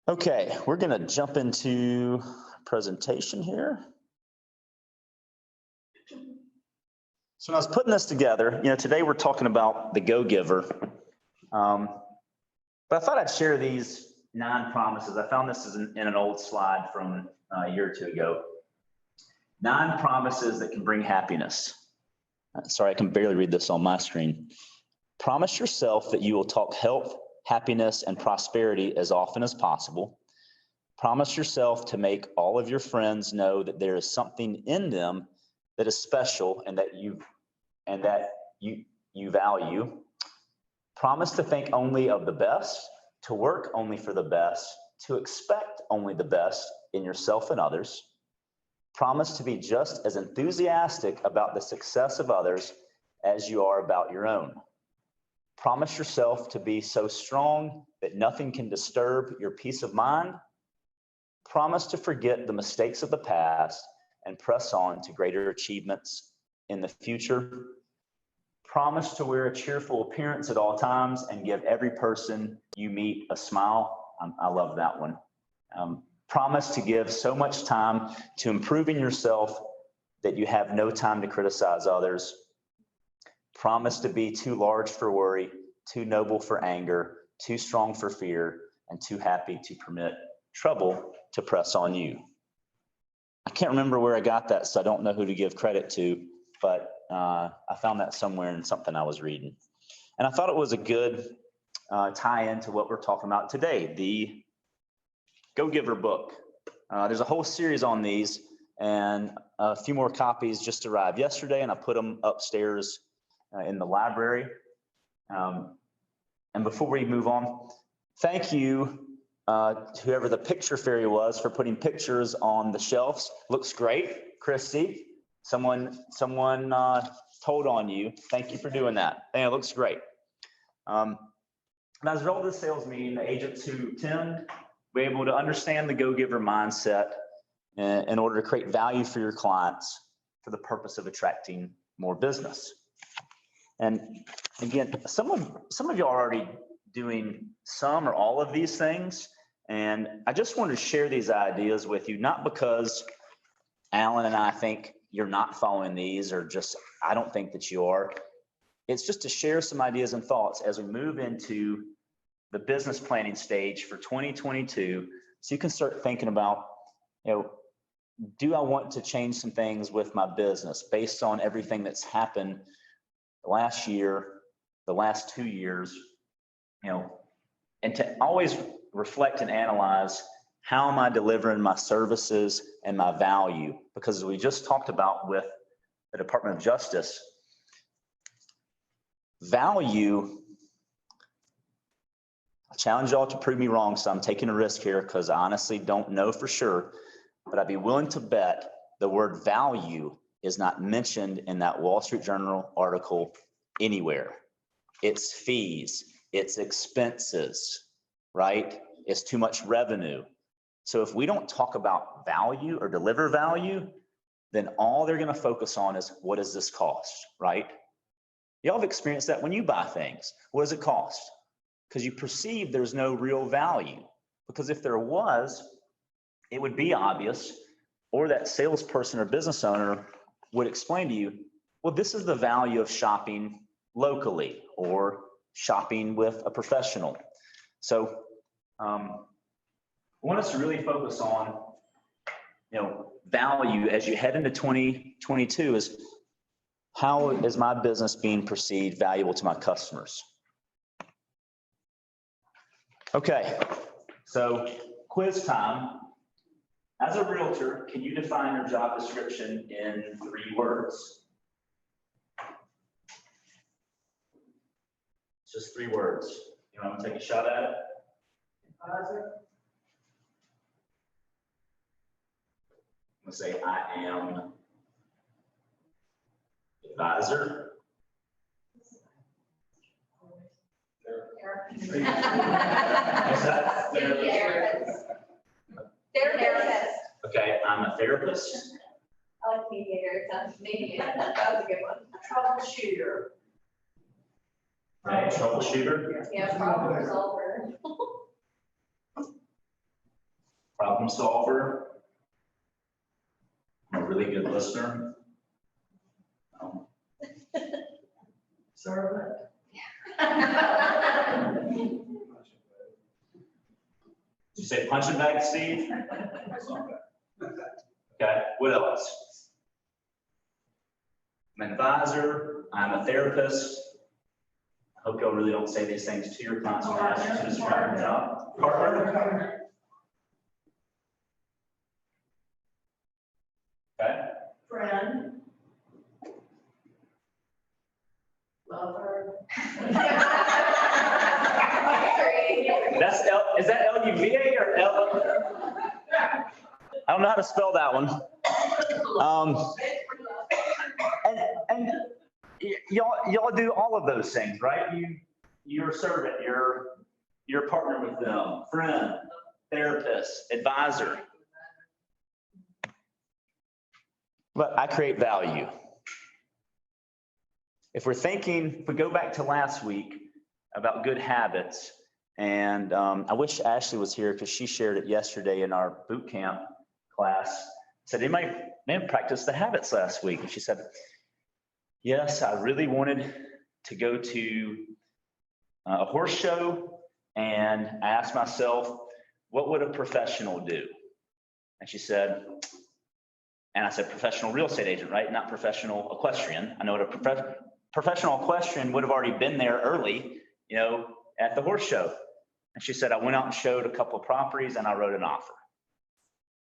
Okay, we're going to jump into presentation here. So when I was putting this together, today we're talking about the go-giver. But I thought I'd share these 9 promises. I found this in an old slide from a year or 2 ago. 9 promises that can bring happiness. Sorry, I can barely read this on my screen. Promise yourself that you will talk health, happiness, and prosperity as often as possible. Promise yourself to make all of your friends know that there is something in them that is special and that you value. Promise to think only of the best, to work only for the best, to expect only the best in yourself and others. Promise to be just as enthusiastic about the success of others as you are about your own. Promise yourself to be so strong that nothing can disturb your peace of mind. Promise to forget the mistakes of the past and press on to greater achievements in the future. Promise to wear a cheerful appearance at all times and give every person you meet a smile. I love that one. Promise to give so much time to improving yourself that you have no time to criticize others. Promise to be too large for worry, too noble for anger, too strong for fear, and too happy to permit trouble to press on you. I can't remember where I got that, so I don't know who to give credit to, but I found that somewhere in something I was reading. And I thought it was a good tie-in to what we're talking about today, the Go-Giver book. There's a whole series on these, and a few more copies just arrived yesterday, and I put them upstairs in the library. And before we move on, thank you to whoever the picture fairy was for putting pictures on the shelves. Looks great, Christy. Someone told on you. Thank you for doing that. It looks great. And as a result of the sales meeting, the agents who attend will be able to understand the go-giver mindset in order to create value for your clients for the purpose of attracting more business. And again, some of you are already doing some or all of these things. And I just wanted to share these ideas with you, not because Alan and I think you're not following these, or just I don't think that you are. It's just to share some ideas and thoughts as we move into the business planning stage for 2022, so you can start thinking about, do I want to change some things with my business based on everything that's happened the last year, the last 2 years, and to always reflect and analyze, how am I delivering my services and my value? Because as we just talked about with the Department of Justice, value, I challenge y'all to prove me wrong, so I'm taking a risk here because I honestly don't know for sure, but I'd be willing to bet the word value is not mentioned in that Wall Street Journal article anywhere. It's fees, it's expenses, right? It's too much revenue. So if we don't talk about value or deliver value, then all they're going to focus on is, what does this cost, right? Y'all have experienced that when you buy things. What does it cost? Because you perceive there's no real value. Because if there was, it would be obvious, or that salesperson or business owner would explain to you, well, this is the value of shopping locally or shopping with a professional. So I want us to really focus on, value as you head into 2022 is, how is my business being perceived valuable to my customers? Okay, so quiz time. As a realtor, can you define your job description in 3 words? Just 3 words. You want to take a shot at it? Advisor. I'm going to say, I am advisor. Therapist. Okay, I'm a therapist. I like mediator. Mediator. That was a good one. Troubleshooter. Right, troubleshooter. Yeah, problem solver. problem solver. I'm a really good listener. Servant. Did you say punching bag, Steve? Okay, what else? I'm an advisor, I'm a therapist. I hope y'all really don't say these things to your clients when ask you to describe your job. Partner. Okay. Friend. Lover. That's is that L-U-V-A or L? I don't know how to spell that one. And y'all do all of those things, right? You're a servant, you're a partner with them, friend, therapist, advisor. But I create value. If we go back to last week about good habits, and I wish Ashley was here because she shared it yesterday in our boot camp class. Said, anybody practice the habits last week? And she said, yes, I really wanted to go to a horse show, and I asked myself, what would a professional do? And she said, and I said, professional real estate agent, right? Not professional equestrian. I know what a professional equestrian would have already been there early, at the horse show. And she said, I went out and showed a couple of properties and I wrote an offer.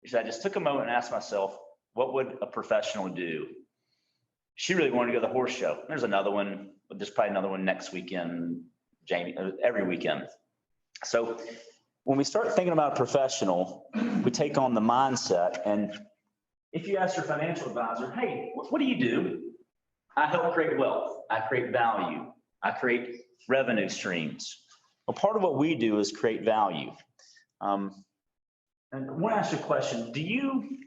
She said, I just took a moment and asked myself, what would a professional do? She really wanted to go to the horse show. There's another one, but there's probably another one next weekend, Jamie, every weekend. So when we start thinking about a professional, we take on the mindset. And if you ask your financial advisor, hey, what do you do? I help create wealth. I create value. I create revenue streams. Well, part of what we do is create value. And I want to ask you a question. Do you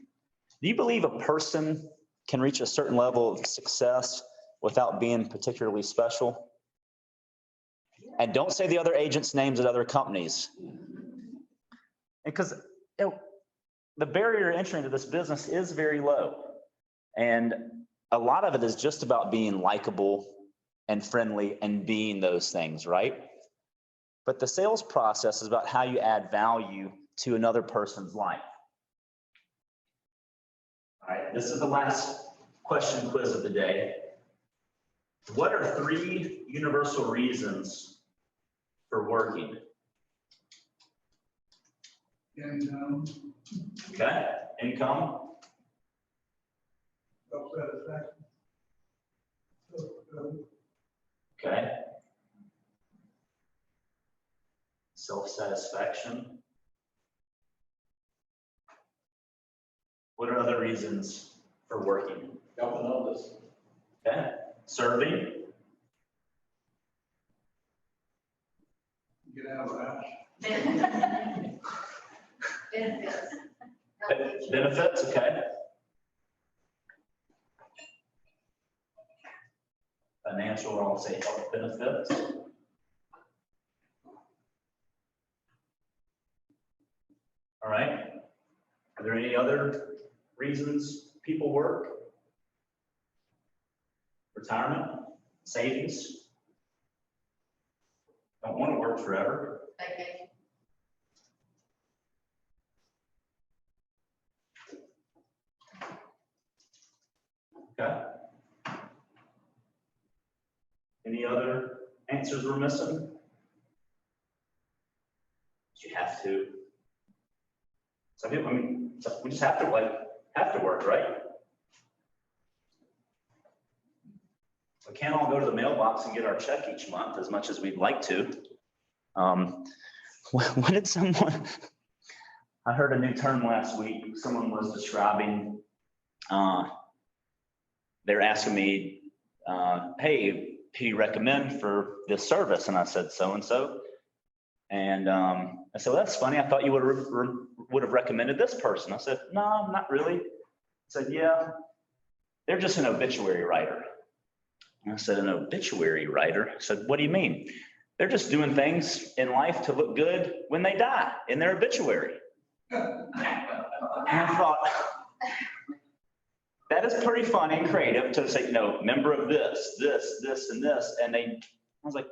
believe a person can reach a certain level of success without being particularly special? And don't say the other agents' names at other companies. Because the barrier to entry into this business is very low. And a lot of it is just about being likable and friendly and being those things, right? But the sales process is about how you add value to another person's life. All right, this is the last question quiz of the day. What are 3 universal reasons for working? Income. Okay, income. Self-satisfaction. Okay. Self-satisfaction. What are other reasons for working? Helping others. Okay. Serving. Get out of the house. Benefits. Benefits, okay. Financial, I'll say health benefits. All right. Are there any other reasons people work? Retirement, savings. Don't want to work forever. Vacation. Okay. Any other answers we're missing? You have to. Some people, we just have to work, right? We can't all go to the mailbox and get our check each month as much as we'd like to. When did someone, I heard a new term last week, someone was describing, they're asking me, hey, who do you recommend for this service? And I said, so-and-so. And I said, well, that's funny. I thought you would have recommended this person. I said, no, not really. I said, yeah, they're just an obituary writer. And I said, an obituary writer? I said, what do you mean? They're just doing things in life to look good when they die in their obituary. And I thought, that is pretty fun and creative to say, member of this, and this. And I was like,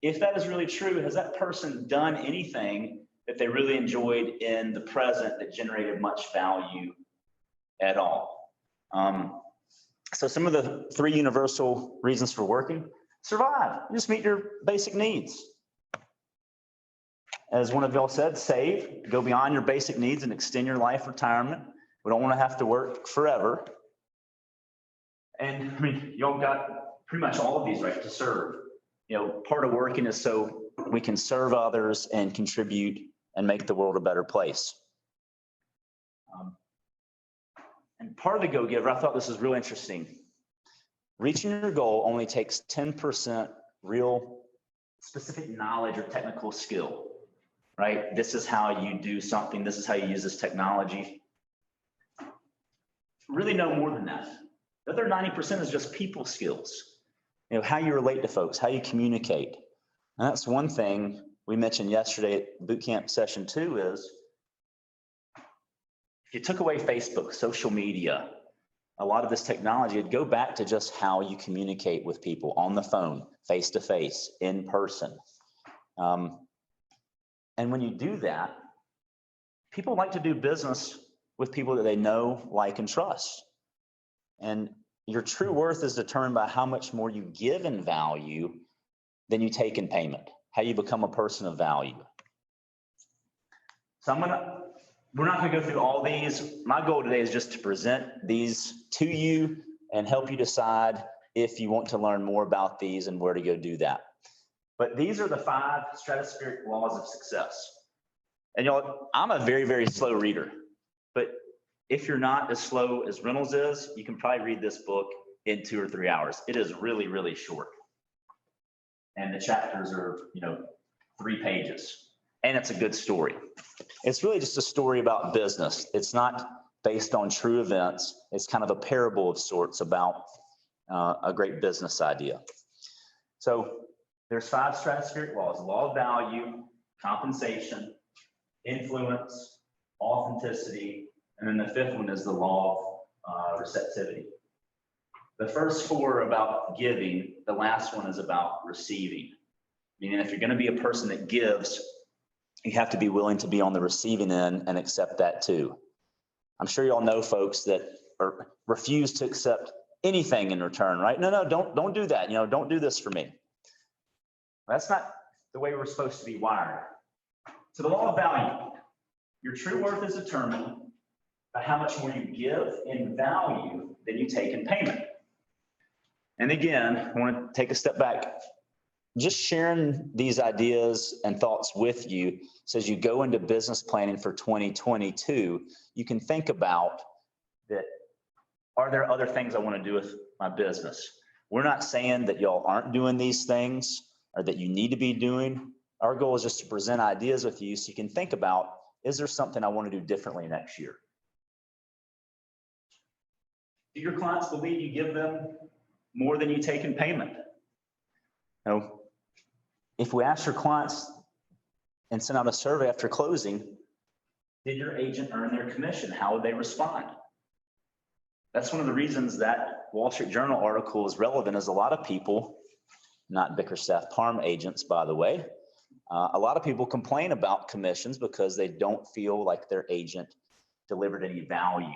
if that is really true, has that person done anything that they really enjoyed in the present that generated much value at all? So some of the 3 universal reasons for working: survive, you just meet your basic needs. As one of y'all said, save, go beyond your basic needs and extend your life retirement. We don't want to have to work forever. And I mean, y'all got pretty much all of these, right? To serve. Part of working is so we can serve others and contribute and make the world a better place. And part of the Go Giver, I thought this was really interesting. Reaching your goal only takes 10% real specific knowledge or technical skill, right? This is how you do something. This is how you use this technology. Really no more than that. The other 90% is just people skills. How you relate to folks, how you communicate. And that's one thing we mentioned yesterday at boot camp session 2 is, if you took away Facebook, social media, a lot of this technology, it'd go back to just how you communicate with people on the phone, face to face, in person. And when you do that, people like to do business with people that they know, like, and trust. And your true worth is determined by how much more you give in value than you take in payment, how you become a person of value. So we're not gonna go through all these. My goal today is just to present these to you and help you decide if you want to learn more about these and where to go do that. But these are the 5 stratospheric laws of success. And y'all, I'm a very, very slow reader, but if you're not as slow as Reynolds is, you can probably read this book in 2 or 3 hours. It is really, really short. And the chapters are, 3 pages. And it's a good story. It's really just a story about business. It's not based on true events. It's kind of a parable of sorts about a great business idea. So there's 5 stratospheric laws: law of value, compensation, influence, authenticity, and then the 5th one is the law of receptivity. The first 4 are about giving. The last one is about receiving. Meaning, if you're going to be a person that gives, you have to be willing to be on the receiving end and accept that too. I'm sure y'all know folks that refuse to accept anything in return, right? No, don't do that. Don't do this for me. That's not the way we're supposed to be wired. So the law of value: your true worth is determined by how much more you give in value than you take in payment. And again, I want to take a step back. Just sharing these ideas and thoughts with you, so as you go into business planning for 2022, you can think about that. Are there other things I want to do with my business? We're not saying that y'all aren't doing these things or that you need to be doing. Our goal is just to present ideas with you so you can think about, is there something I want to do differently next year? Do your clients believe you give them more than you take in payment? If we ask your clients and send out a survey after closing, did your agent earn their commission? How would they respond? That's one of the reasons that Wall Street Journal article is relevant, is a lot of people, not Bickerstaff, Parham agents, by the way, a lot of people complain about commissions because they don't feel like their agent delivered any value.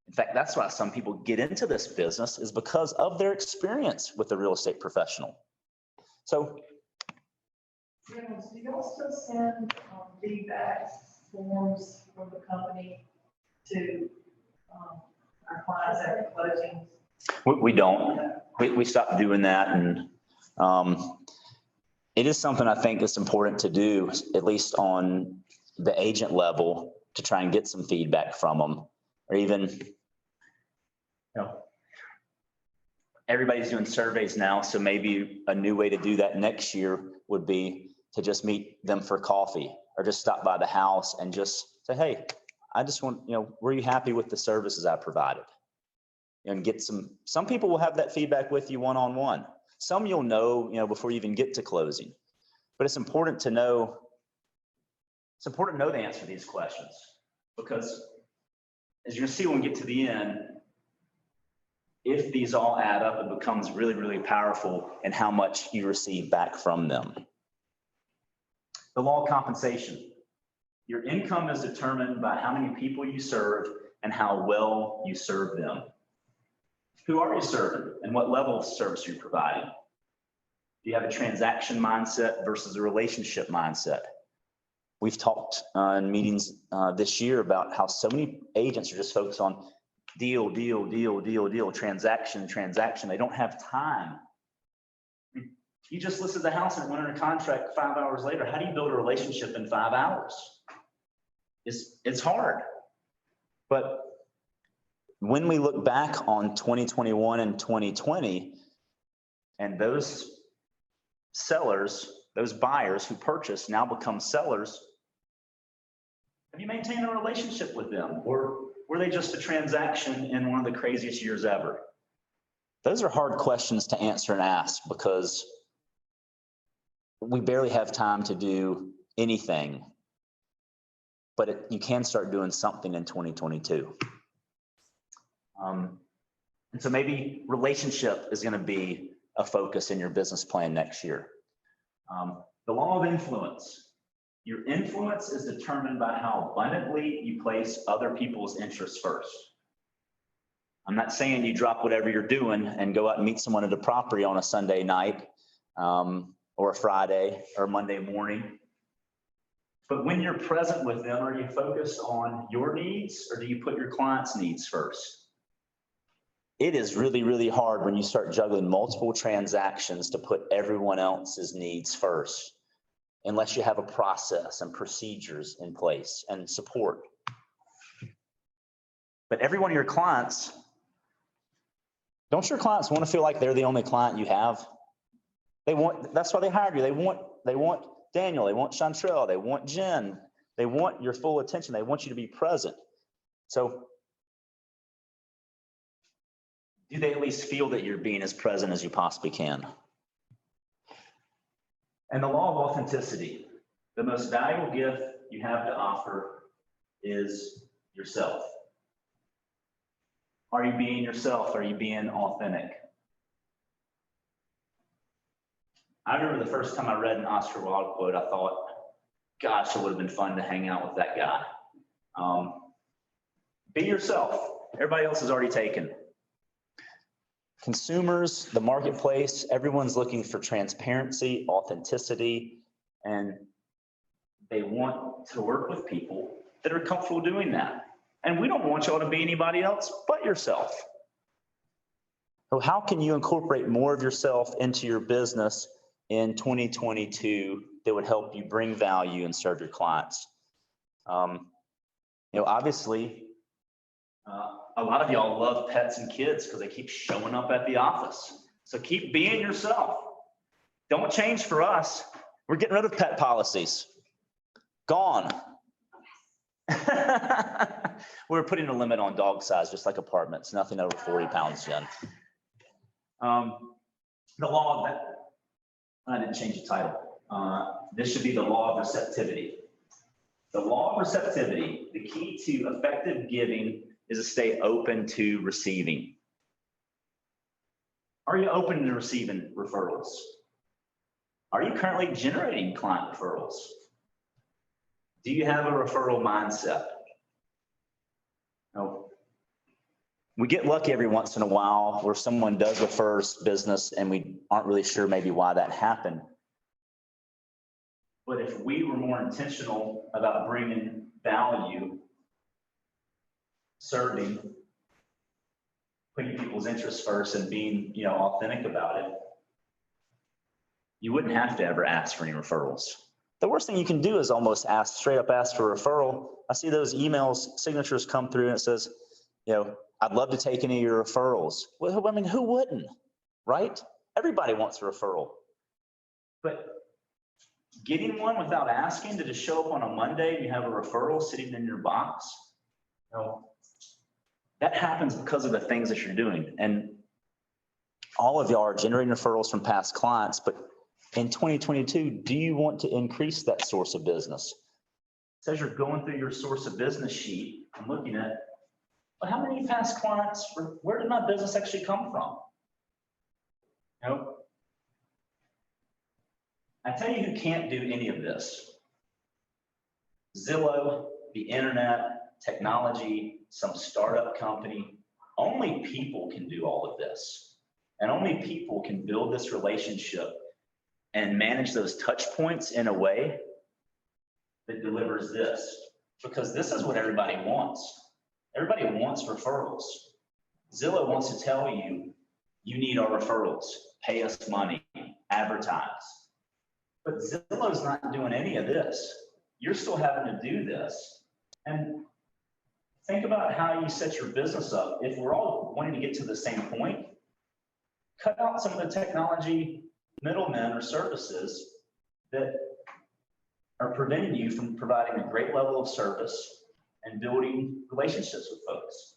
In fact, that's why some people get into this business, is because of their experience with the real estate professional. So, Reynolds, do you also send feedback forms from the company to our clients after closing? we don't. We stopped doing that, and it is something I think that's important to do, at least on the agent level, to try and get some feedback from them, or even, everybody's doing surveys now, so maybe a new way to do that next year would be to just meet them for coffee, or just stop by the house and just say, hey, I just want, were you happy with the services I provided? And get some people will have that feedback with you one-on-one. Some you'll know, before you even get to closing. But it's important to know It's important to know the answer to these questions because as you're gonna see when we get to the end, if these all add up, it becomes really, really powerful in how much you receive back from them. The law of compensation. Your income is determined by how many people you serve and how well you serve them. Who are you serving and what level of service are you providing? Do you have a transaction mindset versus a relationship mindset? We've talked in meetings this year about how so many agents are just focused on deal, deal, deal, deal, deal, transaction, transaction. They don't have time. You just listed the house and it went under contract 5 hours later. How do you build a relationship in 5 hours? It's hard. But when we look back on 2021 and 2020, and those sellers, those buyers who purchased now become sellers, have you maintained a relationship with them? Or were they just a transaction in one of the craziest years ever? Those are hard questions to answer and ask because we barely have time to do anything, but you can start doing something in 2022. And so maybe relationship is going to be a focus in your business plan next year. The law of influence. Your influence is determined by how abundantly you place other people's interests first. I'm not saying you drop whatever you're doing and go out and meet someone at a property on a Sunday night or a Friday or Monday morning. But when you're present with them, are you focused on your needs or do you put your clients' needs first? It is really, really hard when you start juggling multiple transactions to put everyone else's needs first, unless you have a process and procedures in place and support. But every one of your clients, don't your clients want to feel like they're the only client you have? That's why they hired you. They want Daniel, they want Chantrell, they want Jen, they want your full attention. They want you to be present. So do they at least feel that you're being as present as you possibly can? And the law of authenticity. The most valuable gift you have to offer is yourself. Are you being yourself? Are you being authentic? I remember the first time I read an Oscar Wilde quote, I thought, gosh, it would have been fun to hang out with that guy. Be yourself. Everybody else is already taken. Consumers, the marketplace, everyone's looking for transparency, authenticity, and they want to work with people that are comfortable doing that. And we don't want y'all to be anybody else but yourself. So how can you incorporate more of yourself into your business in 2022 that would help you bring value and serve your clients? Obviously, a lot of y'all love pets and kids because they keep showing up at the office. So keep being yourself. Don't change for us. We're getting rid of pet policies. Gone. We're putting a limit on dog size, just like apartments, nothing over 40 pounds, Jen. The law of that, I didn't change the title. This should be the law of receptivity. The law of receptivity, the key to effective giving is to stay open to receiving. Are you open to receiving referrals? Are you currently generating client referrals? Do you have a referral mindset? No. We get lucky every once in a while where someone does refer business and we aren't really sure maybe why that happened. But if we were more intentional about bringing value, serving, putting people's interests first and being, authentic about it, you wouldn't have to ever ask for any referrals. The worst thing you can do is almost straight up ask for a referral. I see those emails, signatures come through and it says, I'd love to take any of your referrals. Well, I mean, who wouldn't, right? Everybody wants a referral. But getting one without asking, to just show up on a Monday and you have a referral sitting in your box, that happens because of the things that you're doing. And all of y'all are generating referrals from past clients, but in 2022, do you want to increase that source of business? says you're going through your source of business sheet and looking at, well, how many past clients, where did my business actually come from? You know, I tell you who can't do any of this. Zillow, the internet, technology, some startup company. Only people can do all of this. And only people can build this relationship and manage those touch points in a way that delivers this. Because this is what everybody wants. Everybody wants referrals. Zillow wants to tell you, you need our referrals, pay us money, advertise. But Zillow's not doing any of this. You're still having to do this. And think about how you set your business up. If we're all wanting to get to the same point, cut out some of the technology middlemen or services that are preventing you from providing a great level of service and building relationships with folks.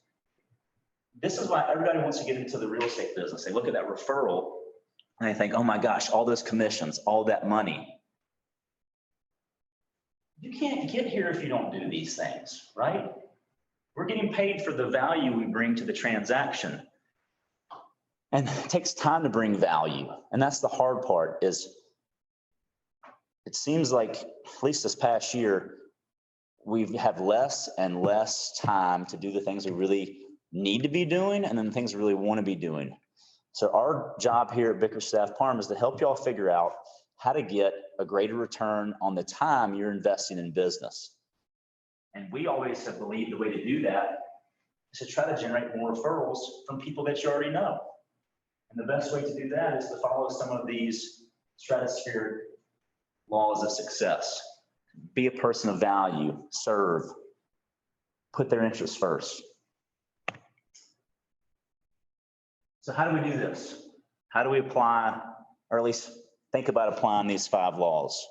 This is why everybody wants to get into the real estate business. They look at that referral and they think, oh my gosh, all those commissions, all that money. You can't get here if you don't do these things, right? We're getting paid for the value we bring to the transaction. And it takes time to bring value. And that's the hard part is it seems like, at least this past year, we have less and less time to do the things we really need to be doing and then the things we really want to be doing. So our job here at Bickerstaff Parham is to help y'all figure out how to get a greater return on the time you're investing in business. And we always have believed the way to do that is to try to generate more referrals from people that you already know. And the best way to do that is to follow some of these stratospheric laws of success. Be a person of value, serve, put their interests first. So how do we do this? How do we apply, or at least think about applying these 5 laws?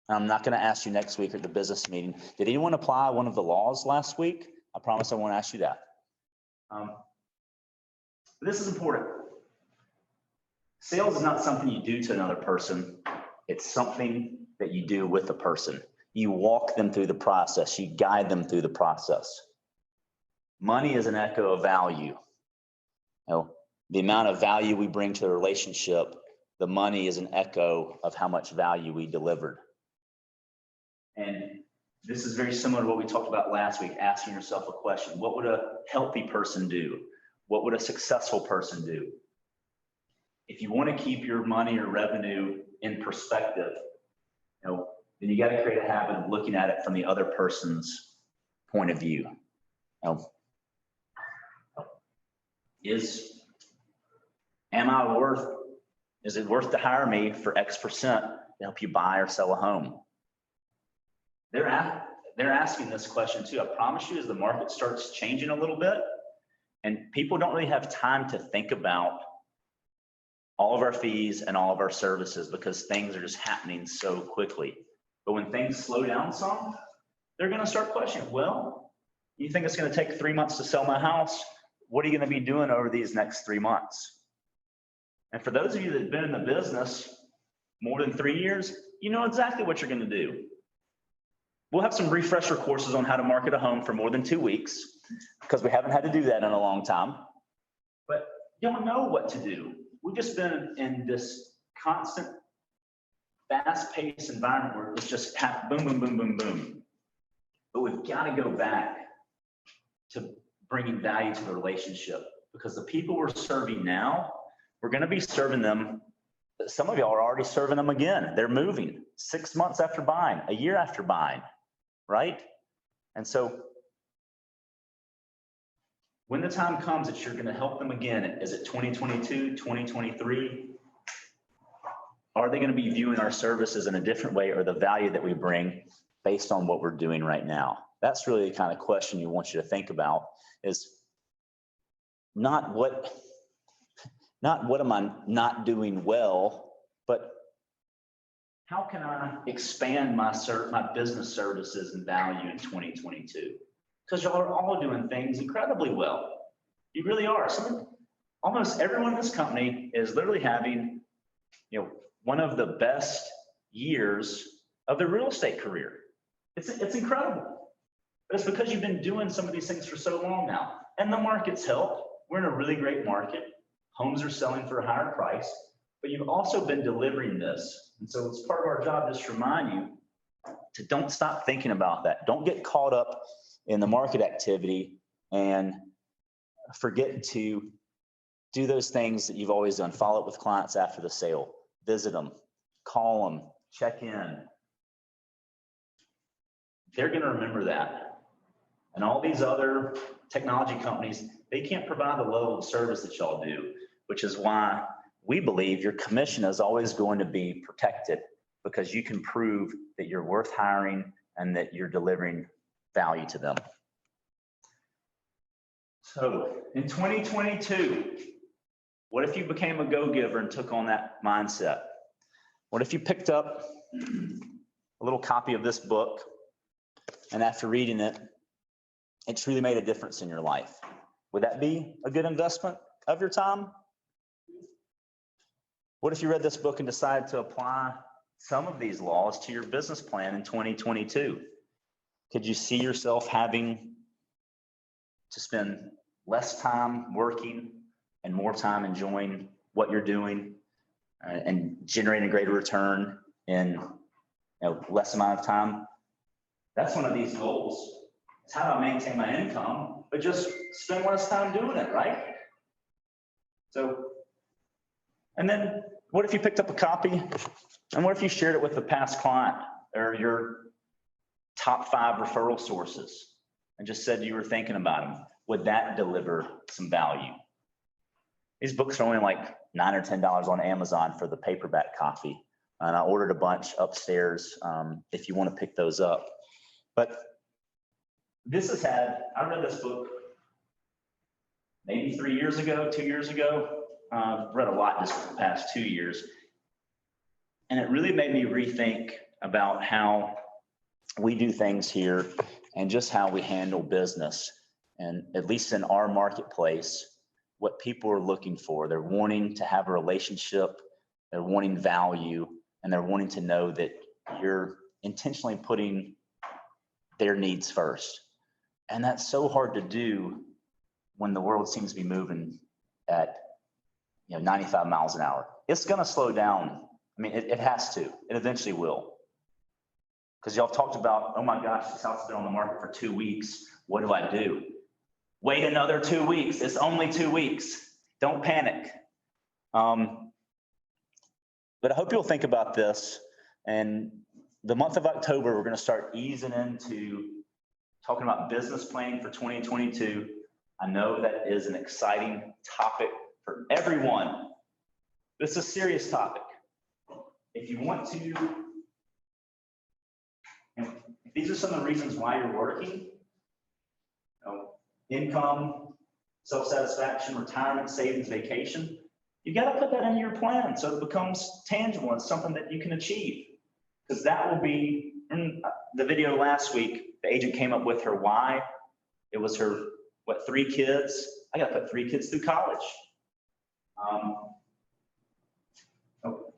I'm not going to ask you next week at the business meeting, did anyone apply one of the laws last week? I promise I won't ask you that. This is important. Sales is not something you do to another person. It's something that you do with a person. You walk them through the process. You guide them through the process. Money is an echo of value. You know, the amount of value we bring to the relationship, the money is an echo of how much value we delivered. And this is very similar to what we talked about last week, asking yourself a question. What would a healthy person do? What would a successful person do? If you want to keep your money or revenue in perspective, you know, then you got to create a habit of looking at it from the other person's point of view. You know, is it worth to hire me for X% to help you buy or sell a home? They're asking this question too. I promise you, as the market starts changing a little bit and people don't really have time to think about all of our fees and all of our services because things are just happening so quickly. But when things slow down some, they're going to start questioning, well, you think it's going to take 3 months to sell my house? What are you going to be doing over these next 3 months? And for those of you that have been in the business more than 3 years, you know exactly what you're going to do. We'll have some refresher courses on how to market a home for more than 2 weeks because we haven't had to do that in a long time. But you don't know what to do. We've just been in this constant, fast-paced environment where it's just boom, boom, boom, boom, boom. But we've got to go back to bringing value to the relationship because the people we're serving now, we're going to be serving them. Some of y'all are already serving them again. They're moving 6 months after buying, a year after buying, right? And so when the time comes that you're going to help them again, is it 2022, 2023? Are they going to be viewing our services in a different way or the value that we bring based on what we're doing right now? That's really the kind of question you want you to think about is not what am I not doing well, but how can I expand my business services and value in 2022? Because y'all are all doing things incredibly well. You really are. Almost everyone in this company is literally having, you know, one of the best years of their real estate career. It's incredible. But it's because you've been doing some of these things for so long now. And the market's helped. We're in a really great market. Homes are selling for a higher price, but you've also been delivering this. And so it's part of our job just to remind you to don't stop thinking about that. Don't get caught up in the market activity and forget to do those things that you've always done. Follow up with clients after the sale, visit them, call them, check in. They're going to remember that. And all these other technology companies, they can't provide the level of service that y'all do, which is why we believe your commission is always going to be protected, because you can prove that you're worth hiring and that you're delivering value to them. So in 2022, what if you became a go-giver and took on that mindset? What if you picked up a little copy of this book, and after reading it, it's really made a difference in your life? Would that be a good investment of your time? What if you read this book and decided to apply some of these laws to your business plan in 2022? Could you see yourself having to spend less time working and more time enjoying what you're doing and generating a greater return in less amount of time? That's one of these goals. It's how do I maintain my income, but just spend less time doing it, right? So, and then what if you picked up a copy, and what if you shared it with a past client or your top 5 referral sources and just said you were thinking about them? Would that deliver some value? These books are only like $9 or $10 on Amazon for the paperback copy. And I ordered a bunch upstairs if you want to pick those up. But this has had, I read this book maybe 3 years ago, 2 years ago. I've read a lot just the past 2 years. And it really made me rethink about how we do things here and just how we handle business. And at least in our marketplace, what people are looking for. They're wanting to have a relationship, they're wanting value, and they're wanting to know that you're intentionally putting their needs first. And that's so hard to do when the world seems to be moving at 95 miles an hour. It's going to slow down. I mean, it has to. It eventually will. Because y'all talked about, oh my gosh, this house has been on the market for 2 weeks. What do I do? Wait another 2 weeks. It's only 2 weeks. Don't panic. But I hope you'll think about this. And the month of October, we're going to start easing into talking about business planning for 2022. I know that is an exciting topic for everyone. This is a serious topic. If you want to, these are some of the reasons why you're working. Income, self-satisfaction, retirement, savings, vacation. You got to put that into your plan so it becomes tangible and something that you can achieve. Because that will be, in the video last week, the agent came up with her why. It was her, 3 kids? I got to put 3 kids through college.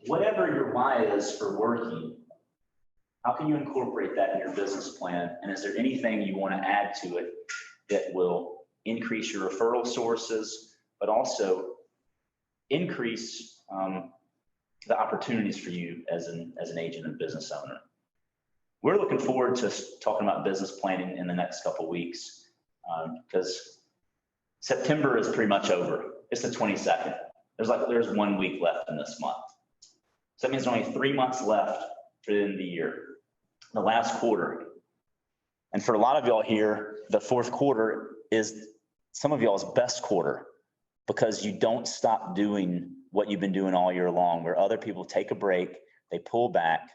Whatever your why is for working, how can you incorporate that in your business plan? And is there anything you want to add to it that will increase your referral sources, but also increase the opportunities for you as an agent and business owner? We're looking forward to talking about business planning in the next couple of weeks because September is pretty much over. It's the 22nd. There's 1 week left in this month. So that means there's only 3 months left for the end of the year, the last quarter. And for a lot of y'all here, the fourth quarter is some of y'all's best quarter because you don't stop doing what you've been doing all year long, where other people take a break, they pull back,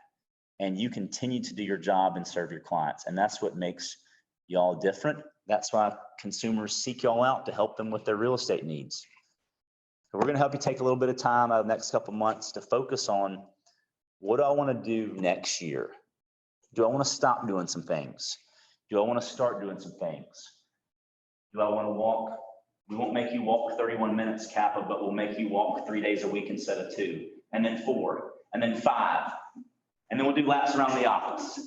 and you continue to do your job and serve your clients. And that's what makes y'all different. That's why consumers seek y'all out to help them with their real estate needs. So we're going to help you take a little bit of time out of the next couple of months to focus on what do I want to do next year? Do I want to stop doing some things? Do I want to start doing some things? Do I want to walk? We won't make you walk 31 minutes, Kappa, but we'll make you walk 3 days a week instead of 2, and then 4, and then 5. And then we'll do laps around the office.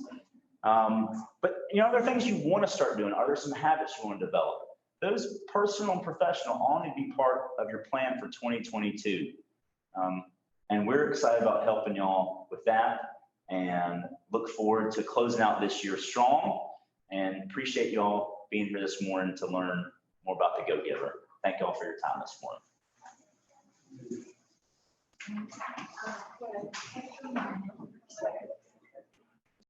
But are there things you want to start doing? Are there some habits you want to develop? Those personal and professional all need to be part of your plan for 2022. And we're excited about helping y'all with that and look forward to closing out this year strong, and appreciate y'all being here this morning to learn more about the Go-Giver. Thank y'all for your time this morning.